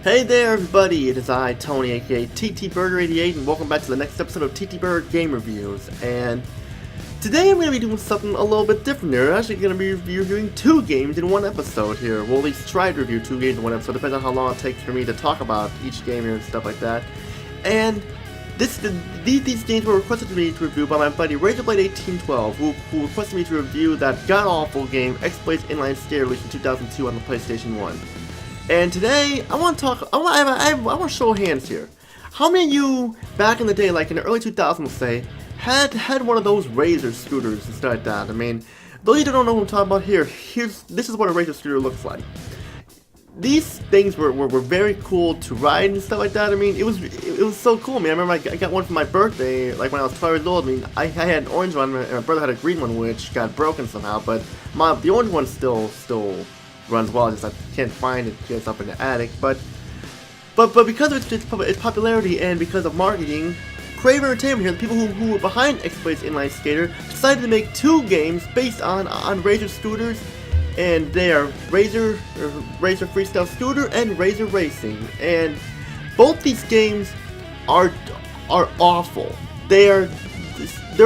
Hey there everybody, it is I, Tony, aka TTBurger88, and welcome back to the next episode of TTBurger Game Reviews. And today I'm going to be doing something a little bit different here. I'm actually going to be reviewing two games in one episode here. Well, at least try to review two games in one episode, depends on how long it takes for me to talk about each game here and stuff like that. And these games were requested to me to review by my buddy Razorblade1812, who requested me to review that god-awful game, X-Blade's Inline Skater, released in 2002 on the PlayStation 1. And today, I want to show hands here. How many of you, back in the day, like in the early 2000s, let's say, had one of those Razor scooters and stuff like that? I mean, those of you that don't know what I'm talking about here, this is what a Razor scooter looks like. These things were very cool to ride and stuff like that. I mean, it was so cool, man. I remember I got one for my birthday, like when I was 12 years old. I mean, I had an orange one, and my brother had a green one, which got broken somehow. But the orange one still runs well. Just I can't find it. It's up in the attic. But because of its popularity and because of marketing, Crave Entertainment here, the people who were behind X-Blade's Inline Skater, decided to make two games based on Razor scooters, and they are Razor Freestyle Scooter and Razor Racing. And both these games are awful. There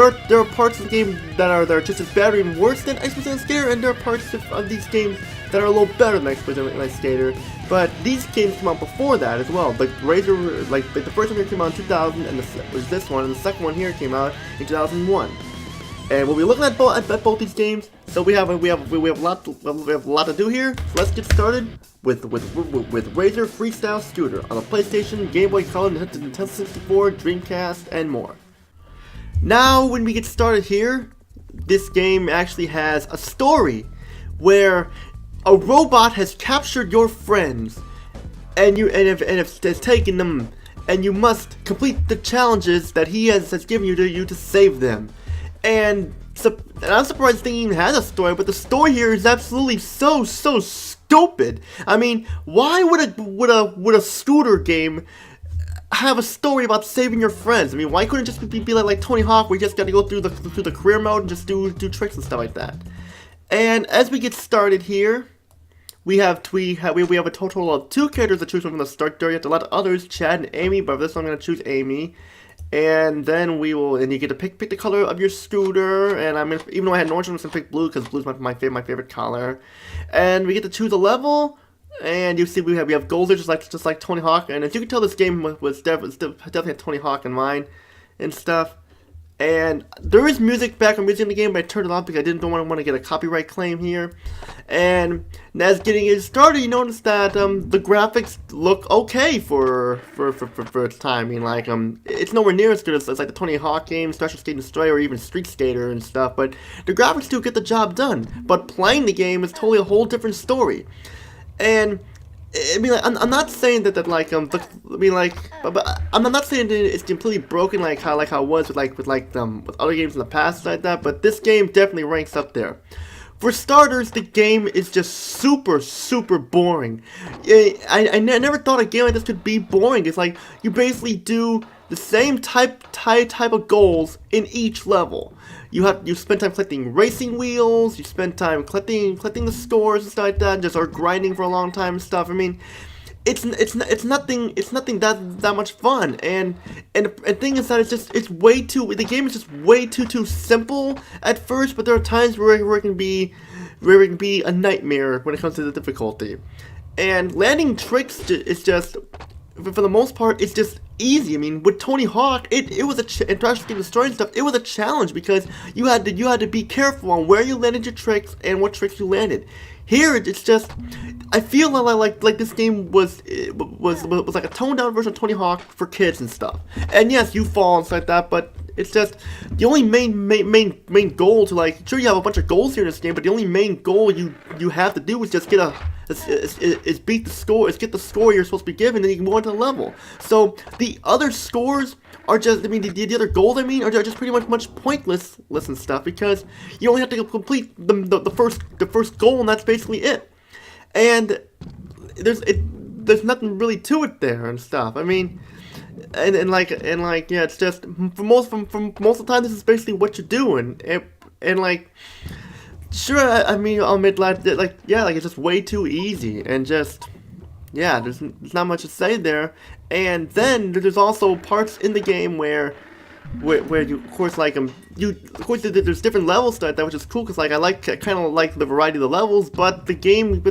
are parts of the game that are just as bad or even worse than X-Blade's Inline Skater, and there are parts of these games that are a little better than X-Blade's Inline Skater. But these games came out before that as well. Like Razor, like the first one here came out in 2000, and was this one, and the second one here came out in 2001. And we'll be looking at both these games. So we have a lot to do here. So let's get started with Razor Freestyle Scooter on the PlayStation, Game Boy Color, Nintendo 64, Dreamcast, and more. Now, when we get started here, this game actually has a story where a robot has captured your friends, and has taken them, and you must complete the challenges that he has given you to save them. And I'm surprised this thing even has a story, but the story here is absolutely so stupid. I mean, why would a scooter game have a story about saving your friends? I mean, why couldn't it just be like Tony Hawk, where you just got to go through the career mode and just do tricks and stuff like that? And as we get started here, we have a total of two characters to choose from the start. There you have to let others, Chad and Amy, but for this one I'm gonna choose Amy. And then you get to pick the color of your scooter, and even though I had an orange one, I'm gonna pick blue because blue's my favorite color. And we get to choose a level, and you see we have goals there just like Tony Hawk. And as you can tell, this game was definitely had Tony Hawk in mind and stuff. And there is background music in the game, but I turned it off because I don't want to get a copyright claim here. And as getting it started, you notice that the graphics look okay for its time. I mean, like it's nowhere near as good as like the Tony Hawk game, Special Skate Destroyer, or even Street Skater and stuff. But the graphics do get the job done. But playing the game is totally a whole different story. And I mean, like, I'm not saying that like but I'm not saying that it's completely broken like how it was with other games in the past like that. But this game definitely ranks up there. For starters, the game is just super boring. I never thought a game like this could be boring. It's like you basically do the same type of goals in each level. You spend time collecting racing wheels, you spend time collecting the scores and stuff like that, just grinding for a long time and stuff. I mean, it's nothing that much fun. And the thing is that the game is just way too simple at first, but there are times where it can be a nightmare when it comes to the difficulty. And landing tricks is just, for the most part, it's just easy. I mean, with Tony Hawk, it was and Special Skate Destroyer and stuff, it was a challenge because you had to be careful on where you landed your tricks and what tricks you landed. Here, it's just, I feel like this game was like a toned down version of Tony Hawk for kids and stuff. And yes, you fall and stuff like that, but it's just the only main goal to, like, sure, you have a bunch of goals here in this game, but the only main goal you have to do is just get beat the score, is get the score you're supposed to be given, and you can go on to the level. So the other scores are just, I mean, the other goals, I mean, are just pretty much pointless and stuff, because you only have to complete the first goal, and that's basically it. And there's nothing really to it there and stuff. I mean, and yeah, it's just for most of the time, this is basically what you're doing, and like, sure, I mean, I'll admit, like, yeah, like, it's just way too easy, and just, yeah, there's not much to say there. And then there's also parts in the game where you, of course, like of course there's different levels to that, which is cool because like I kind of like the variety of the levels, but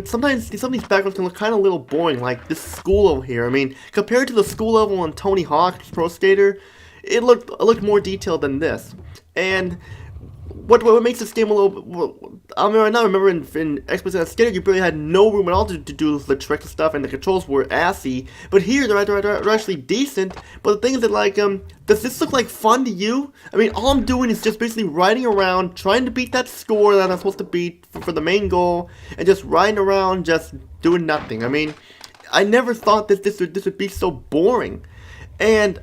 sometimes some of these backgrounds can look kind of a little boring. Like this school over here, I mean, compared to the school level on Tony Hawk's Pro Skater, it looked more detailed than this. And what makes this game a little, well, I remember in Expedition Skater, you really had no room at all to do the tricks and stuff, and the controls were assy. But here, they're actually decent. But the thing is that, like, does this look like fun to you? I mean, all I'm doing is just basically riding around, trying to beat that score that I'm supposed to beat for the main goal, and just riding around, just doing nothing. I mean, I never thought that this would be so boring. And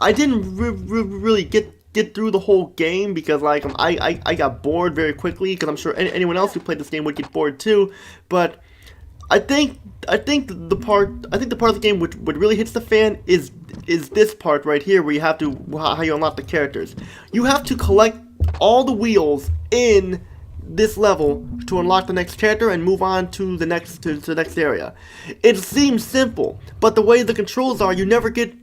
I didn't really get through the whole game because like I got bored very quickly, because I'm sure anyone else who played this game would get bored too. But I think the part of the game which really hits the fan is this part right here, where you have to, how you unlock the characters. You have to collect all the wheels in this level to unlock the next character and move on to the next area. It seems simple, but the way the controls are, you never get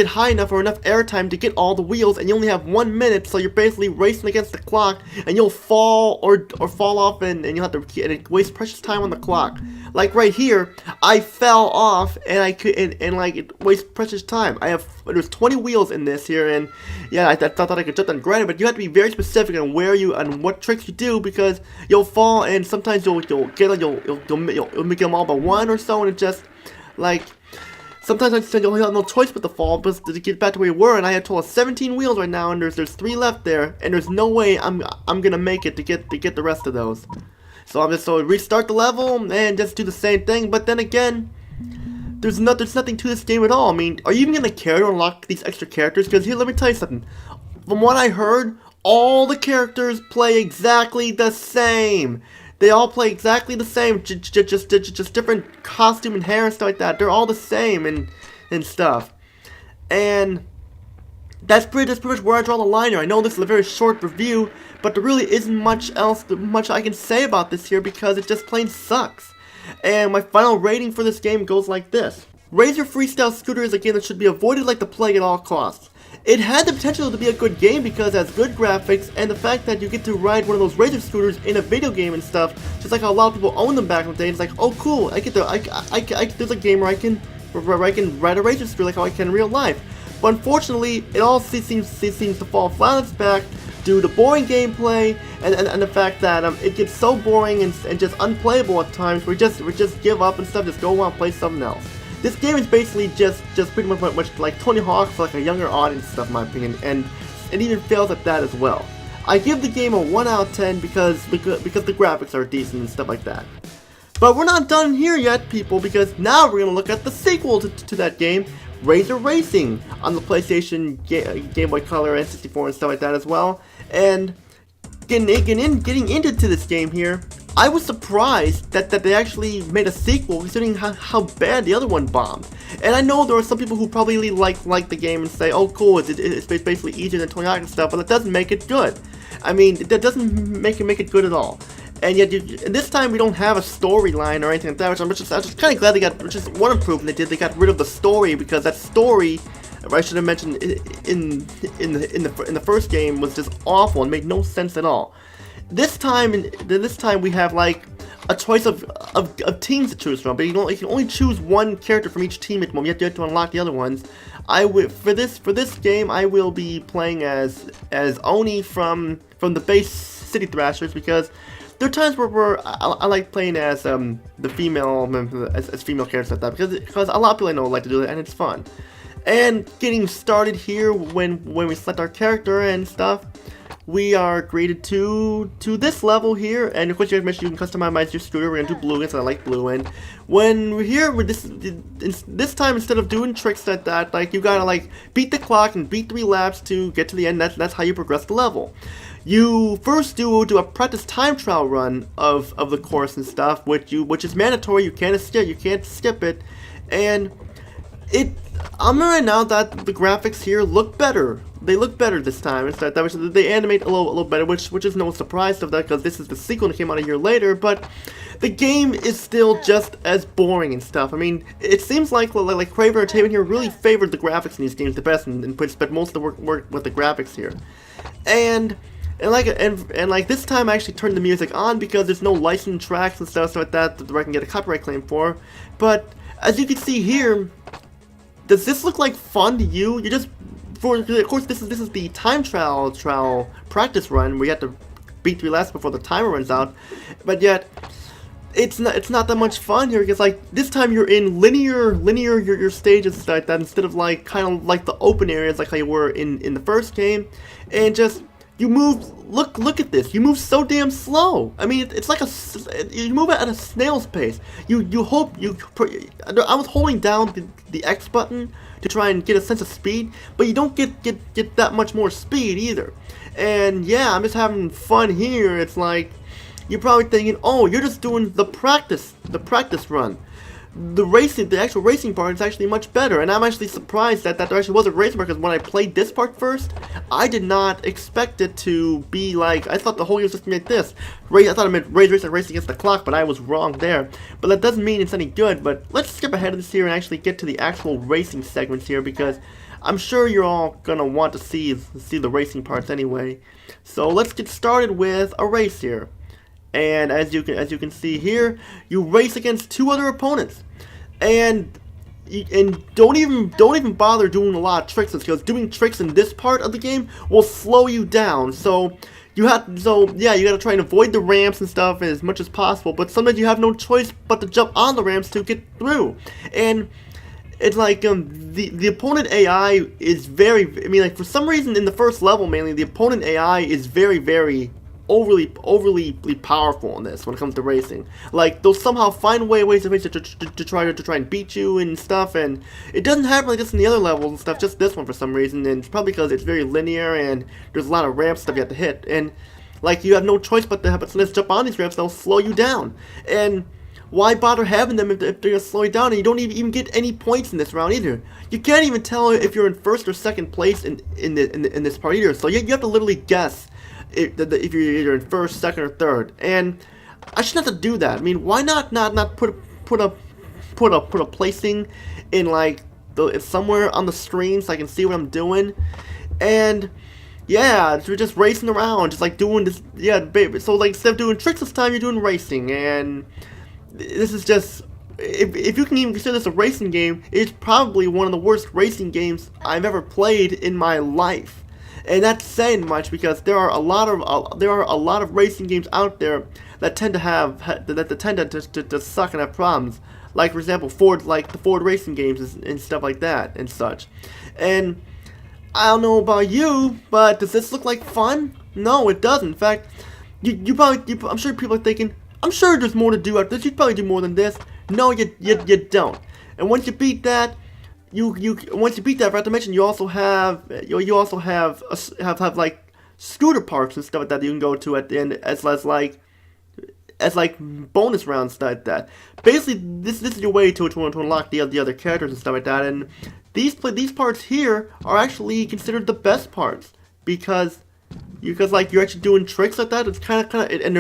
high enough or enough airtime to get all the wheels, and you only have 1 minute, so you're basically racing against the clock, and you'll fall or fall off, and you'll have to, and it wastes precious time on the clock. Like right here, I fell off, and like it wastes precious time. There's 20 wheels in this here, and yeah, I thought I could jump on granted, but you have to be very specific on what tricks you do, because you'll fall, and sometimes you'll make them all but one or so, and it just like sometimes you'll have no choice but to fall, but to get back to where you were. And I had total of 17 wheels right now, and there's 3 left there, and there's no way I'm gonna make it to get the rest of those. So I'm just restart the level and just do the same thing. But then again, there's nothing to this game at all. I mean, are you even gonna care to unlock these extra characters? Because here, let me tell you something. From what I heard, all the characters play exactly the same. They all play exactly the same, just different costume and hair and stuff like that. They're all the same and stuff. And that's pretty much where I draw the line here. I know this is a very short review, but there really isn't much I can say about this here, because it just plain sucks. And my final rating for this game goes like this. Razor Freestyle Scooter is a game that should be avoided like the plague at all costs. It had the potential to be a good game because it has good graphics, and the fact that you get to ride one of those Razor scooters in a video game and stuff, just like how a lot of people own them back in the day. It's like, oh cool, there's a game where I can ride a Razor scooter like how I can in real life. But unfortunately, it all seems to fall flat on its back due to boring gameplay and the fact that it gets so boring and just unplayable at times. We just give up and stuff, just go on and play something else. This game is basically just pretty much like Tony Hawk for like a younger audience stuff, in my opinion, and it even fails at that as well. I give the game a 1 out of 10 because the graphics are decent and stuff like that. But we're not done here yet, people, because now we're gonna look at the sequel to that game, Razor Racing, on the PlayStation, Game Boy Color, and 64 and stuff like that as well. And getting into this game here, I was surprised that they actually made a sequel, considering how bad the other one bombed. And I know there are some people who probably like the game and say, oh cool, it's basically easier than Tony Hawk and stuff, but that doesn't make it good. I mean, that doesn't make it good at all. And yet, this time we don't have a storyline or anything like that, which I'm just kind of glad they got, which is one improvement they did. They got rid of the story, because that story, I should have mentioned in the first game, was just awful and made no sense at all. This time we have like a choice of teams to choose from, but you can only choose one character from each team at the moment. You have to unlock the other ones. For this game, I will be playing as Oni from the base City Thrashers, because there are times where I like playing as the female characters like that, because a lot of people I know like to do that, and it's fun. And getting started here, when we select our character and stuff, we are graded to this level here, and of course you can customize your scooter. We're gonna do blue, because I like blue. And when we're here with this time, instead of doing tricks like that, like you gotta like beat the clock and beat 3 laps to get to the end. That's how you progress the level. You first do a practice time trial run of the course and stuff, which is mandatory. You can't skip it, and I'm right now that the graphics here look better. They look better this time. It's that they animate a little better, which is no surprise of that, because this is the sequel that came out a year later. But the game is still just as boring and stuff. I mean, it seems like Crave Entertainment here really favored the graphics in these games the best and spent most of the work with the graphics here. And like this time I actually turned the music on because there's no licensed tracks and stuff like that I can get a copyright claim for. But as you can see here, does this look like fun to you? You just, of course, this is the time trial practice run where you have to beat 3 laps before the timer runs out. But yet, it's not that much fun here because like this time you're in linear your stages like that instead of like kind of like the open areas like how you were in the first game, and just you move. Look at this. You move so damn slow. I mean, it's like you move at a snail's pace. You hope I was holding down the X button to try and get a sense of speed, but you don't get that much more speed either. And yeah, I'm just having fun here. It's like you're probably thinking, oh, you're just doing the practice run. The actual racing part is actually much better, and I'm actually surprised that there actually was a racing part, because when I played this part first, I did not expect it to be like, I thought the whole game was just like this. I thought it meant race against the clock, but I was wrong there. But that doesn't mean it's any good, but let's skip ahead of this here and actually get to the actual racing segments here, because I'm sure you're all gonna want to see the racing parts anyway. So let's get started with a race here. And as you can see here, you race against 2 other opponents, and don't even bother doing a lot of tricks, because doing tricks in this part of the game will slow you down. So you gotta try and avoid the ramps and stuff as much as possible. But sometimes you have no choice but to jump on the ramps to get through. And it's like the opponent AI is very. I mean, like for some reason in the first level mainly, the opponent AI is very overly powerful in this when it comes to racing. Like they'll somehow find ways to try and beat you and stuff, and it doesn't happen like this in the other levels and stuff, just this one for some reason, and it's probably because it's very linear and there's a lot of ramp stuff you have to hit, and like you have no choice but to let's jump on these ramps. They'll slow you down, and why bother having them if they're gonna slow you down? And you don't even get any points in this round either. You can't even tell if you're in first or second place in this part either, so you have to literally guess if you're either in first, second, or third. And I shouldn't have to do that. I mean, why not put a placing in like somewhere on the screen so I can see what I'm doing? And yeah, we're just racing around, just like doing this. Yeah, baby. So like instead of doing tricks this time, you're doing racing, and this is just. If you can even consider this a racing game, it's probably one of the worst racing games I've ever played in my life. And that's saying much, because there are a lot of racing games out there that tend to suck and have problems. Like for example, the Ford racing games and stuff like that and such. And I don't know about you, but does this look like fun? No, it doesn't. In fact, I'm sure people are thinking, I'm sure there's more to do after this. You'd probably do more than this. No, you don't. And once you beat that. Once you beat that, I forgot to mention, you also have like scooter parks and stuff like that you can go to at the end as like bonus rounds like that. Basically, this is your way to unlock the other characters and stuff like that. And these parts here are actually considered the best parts because like you're actually doing tricks like that. It's kind of and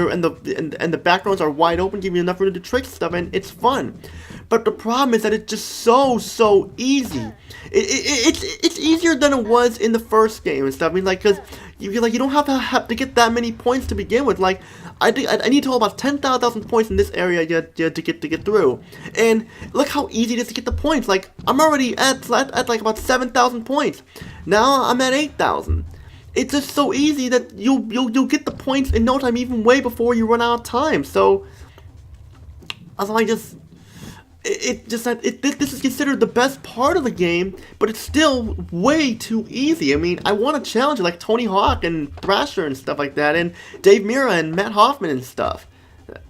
the backgrounds are wide open, giving you enough room to do tricks and stuff, and it's fun. But the problem is that it's just so easy. It's easier than it was in the first game and stuff. I mean, like, cause you don't have to get that many points to begin with. Like, I need to hold about 10,000 points in this area to get through. And look how easy it is to get the points. Like, I'm already at like about 7,000 points. Now I'm at 8,000. It's just so easy that you'll get the points in no time, even way before you run out of time. So, this is considered the best part of the game, but it's still way too easy. I mean, I want to challenge like Tony Hawk and Thrasher and stuff like that, and Dave Mirra and Matt Hoffman and stuff.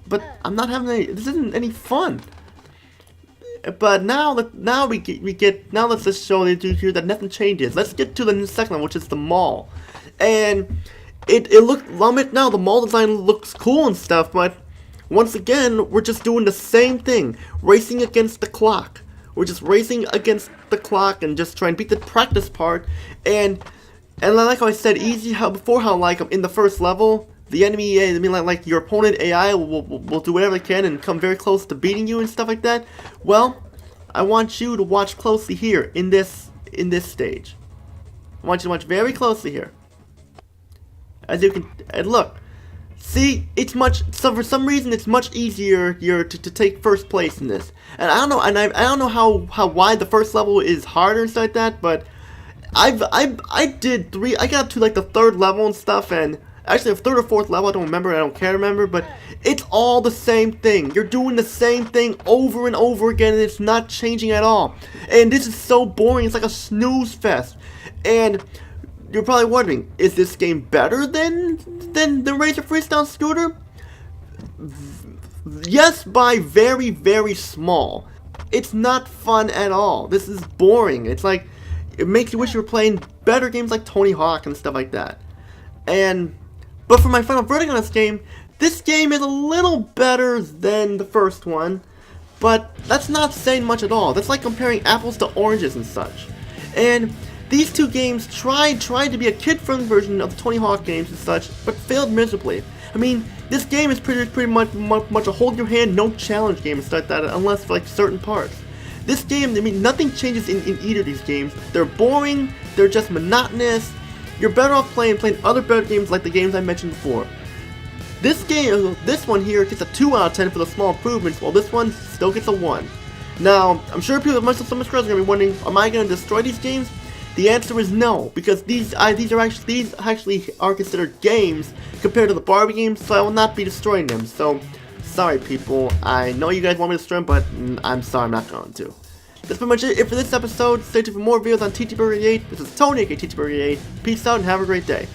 But I'm not having any. This isn't any fun. But now let's just show you here that nothing changes. Let's get to the second one, which is the mall, and now the mall design looks cool and stuff, but once again, we're just doing the same thing, racing against the clock. We're just racing against the clock and just trying to beat the practice part. And like I said, how like in the first level, the enemy, I mean, like your opponent AI will do whatever they can and come very close to beating you and stuff like that. Well, I want you to watch closely here in this stage. I want you to watch very closely here. As you can, and look, see, it's so for some reason it's much easier to take first place in this. And I don't know, I don't know how wide the first level is harder and stuff like that, but I got up to like the third level and stuff, and actually the third or fourth level, I don't remember, I don't care to remember, but it's all the same thing. You're doing the same thing over and over again, and it's not changing at all. And this is so boring, it's like a snooze fest. And you're probably wondering, is this game better than the Razer Freestyle Scooter? Yes, by very, very small. It's not fun at all. This is boring. It's like, it makes you wish you were playing better games like Tony Hawk and stuff like that. But for my final verdict on this game is a little better than the first one, but that's not saying much at all. That's like comparing apples to oranges and such. And these two games tried to be a kid-friendly version of the Tony Hawk games and such, but failed miserably. I mean, this game is pretty much a hold your hand, no challenge game and stuff like that, unless for like certain parts. This game, I mean, nothing changes in either of these games. They're boring, they're just monotonous. You're better off playing other better games like the games I mentioned before. This one here gets a 2 out of 10 for the small improvements, while this one still gets a 1. Now, I'm sure people with some scrubs are going to be wondering, am I going to destroy these games? The answer is no, because these actually are considered games compared to the Barbie games, so I will not be destroying them. So, sorry people, I know you guys want me to destroy them, but I'm sorry, I'm not going to. That's pretty much it for this episode. Stay tuned for more videos on TTBurger88. This is Tony, aka TTBurger88. Peace out and have a great day.